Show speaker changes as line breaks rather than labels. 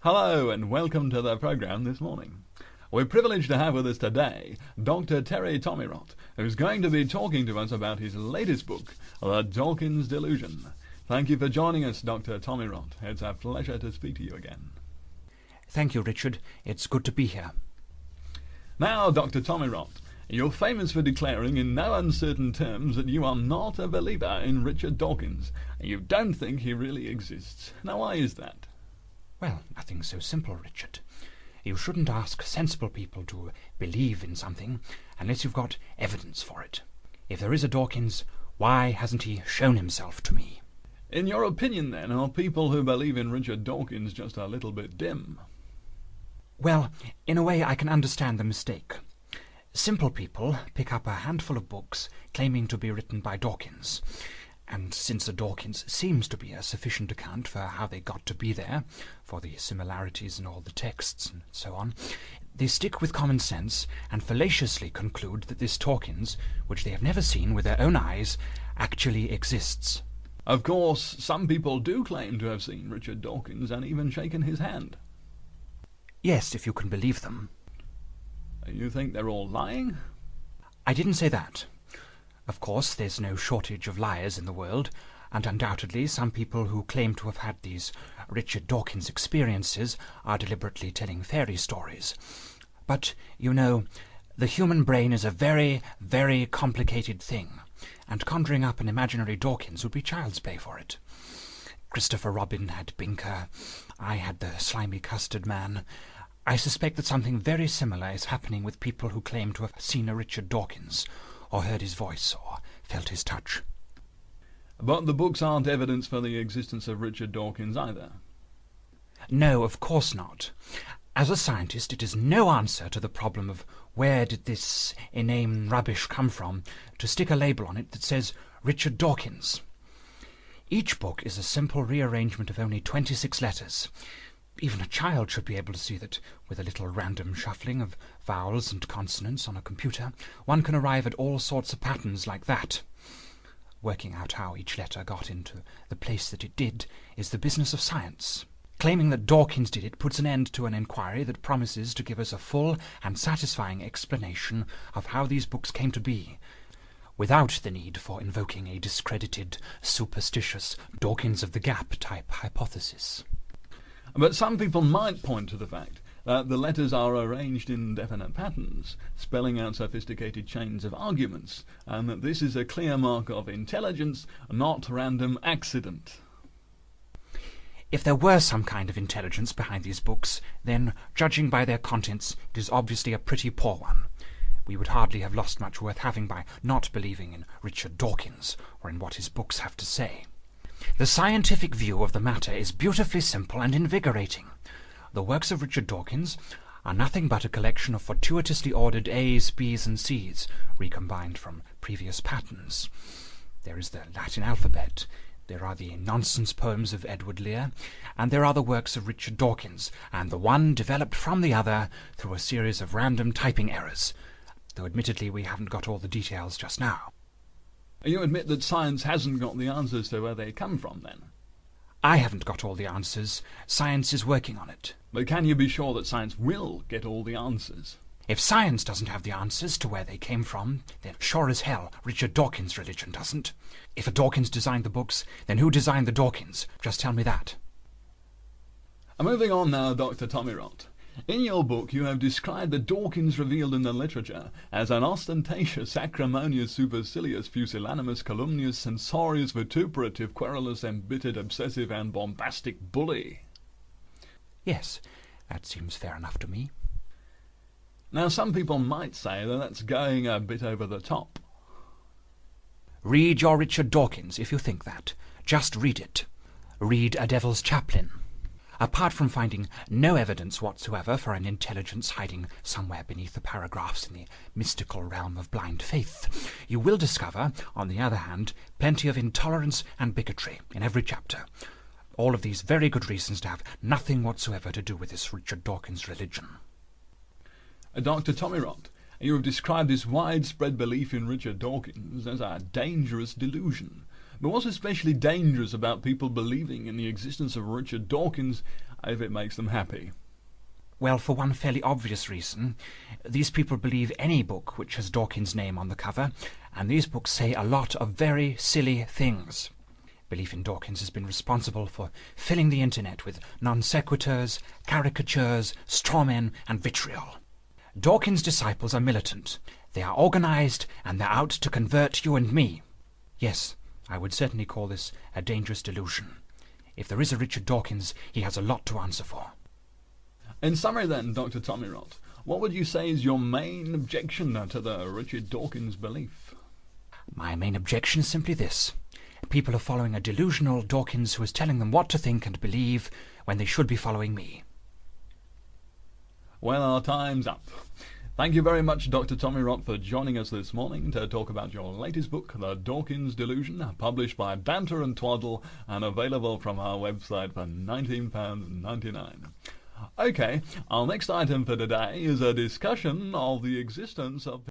Hello and welcome to the programme this morning. We're privileged to have with us today Dr. Terry Tomirot, who's going to be talking to us about his latest book, The Dawkins Delusion. Thank you for joining us, Dr. Tomirot. It's a pleasure to speak to you again.
Thank you, Richard. It's good to be here.
Now, Dr. Tomirot, you're famous for declaring in no uncertain terms that you are not a believer in Richard Dawkins. You don't think he really exists. Now, why is that?
Well, nothing so simple, Richard. You shouldn't ask sensible people to believe in something unless you've got evidence for it. If there is a Dawkins, why hasn't he shown himself to me?
In your opinion, then, are people who believe in Richard Dawkins just a little bit dim?
Well, in a way I can understand the mistake. Simple people pick up a handful of books claiming to be written by Dawkins, and since a Dawkins seems to be a sufficient account for how they got to be there, for the similarities in all the texts and so on, they stick with common sense and fallaciously conclude that this Dawkins, which they have never seen with their own eyes, actually exists.
Of course, some people do claim to have seen Richard Dawkins and even shaken his hand.
Yes, if you can believe them.
You think they're all lying?
I didn't say that. Of course, there's no shortage of liars in the world, and undoubtedly some people who claim to have had these Richard Dawkins experiences are deliberately telling fairy stories. But, you know, the human brain is a very, very complicated thing, and conjuring up an imaginary Dawkins would be child's play for it. Christopher Robin had Binker. I had the slimy custard man. I suspect that something very similar is happening with people who claim to have seen a Richard Dawkins, or heard his voice, or felt his touch.
But the books aren't evidence for the existence of Richard Dawkins either.
No, of course not. As a scientist, it is no answer to the problem of where did this inane rubbish come from to stick a label on it that says Richard Dawkins. Each book is a simple rearrangement of only 26 letters. Even a child should be able to see that, with a little random shuffling of vowels and consonants on a computer, one can arrive at all sorts of patterns like that. Working out how each letter got into the place that it did is the business of science. Claiming that Dawkins did it puts an end to an inquiry that promises to give us a full and satisfying explanation of how these books came to be, without the need for invoking a discredited, superstitious Dawkins of the Gap type hypothesis.
But some people might point to the fact that the letters are arranged in definite patterns, spelling out sophisticated chains of arguments, and that this is a clear mark of intelligence, not random accident.
If there were some kind of intelligence behind these books, then, judging by their contents, it is obviously a pretty poor one. We would hardly have lost much worth having by not believing in Richard Dawkins, or in what his books have to say. The scientific view of the matter is beautifully simple and invigorating. The works of Richard Dawkins are nothing but a collection of fortuitously ordered A's, B's and C's, recombined from previous patterns. There is the Latin alphabet, there are the nonsense poems of Edward Lear, and there are the works of Richard Dawkins, and the one developed from the other through a series of random typing errors, though admittedly we haven't got all the details just now.
You admit that science hasn't got the answers to where they come from, then?
I haven't got all the answers. Science is working on it.
But can you be sure that science will get all the answers?
If science doesn't have the answers to where they came from, then sure as hell Richard Dawkins' religion doesn't. If a Dawkins designed the books, then who designed the Dawkins? Just tell me that.
Moving on now, Dr. Tomirot. In your book, you have described the Dawkins revealed in the literature as an ostentatious, acrimonious, supercilious, pusillanimous, calumnious, censorious, vituperative, querulous, embittered, obsessive, and bombastic bully.
Yes, that seems fair enough to me.
Now, some people might say that that's going a bit over the top.
Read your Richard Dawkins if you think that. Just read it. Read A Devil's Chaplain. Apart from finding no evidence whatsoever for an intelligence hiding somewhere beneath the paragraphs in the mystical realm of blind faith, you will discover, on the other hand, plenty of intolerance and bigotry in every chapter. All of these very good reasons to have nothing whatsoever to do with this Richard Dawkins religion.
Dr. Tomirot, you have described this widespread belief in Richard Dawkins as a dangerous delusion. But what's especially dangerous about people believing in the existence of Richard Dawkins if it makes them happy.
Well, for one fairly obvious reason. These people believe any book which has Dawkins' name on the cover, and these books say a lot of very silly things. Belief in Dawkins has been responsible for filling the internet with non-sequiturs, caricatures, strawmen, and vitriol. Dawkins' disciples are militant. They are organised, and they're out to convert you and me. Yes, I would certainly call this a dangerous delusion. If there is a Richard Dawkins, he has a lot to answer for.
In summary then, Dr. Tommy Rott, what would you say is your main objection to the Richard Dawkins belief?
My main objection is simply this. People are following a delusional Dawkins who is telling them what to think and believe when they should be following me.
Well, our time's up. Thank you very much, Dr. Tommy Rott, for joining us this morning to talk about your latest book, The Dawkins Delusion, published by Banter and Twaddle and available from our website for £19.99. Okay, our next item for today is a discussion of the existence of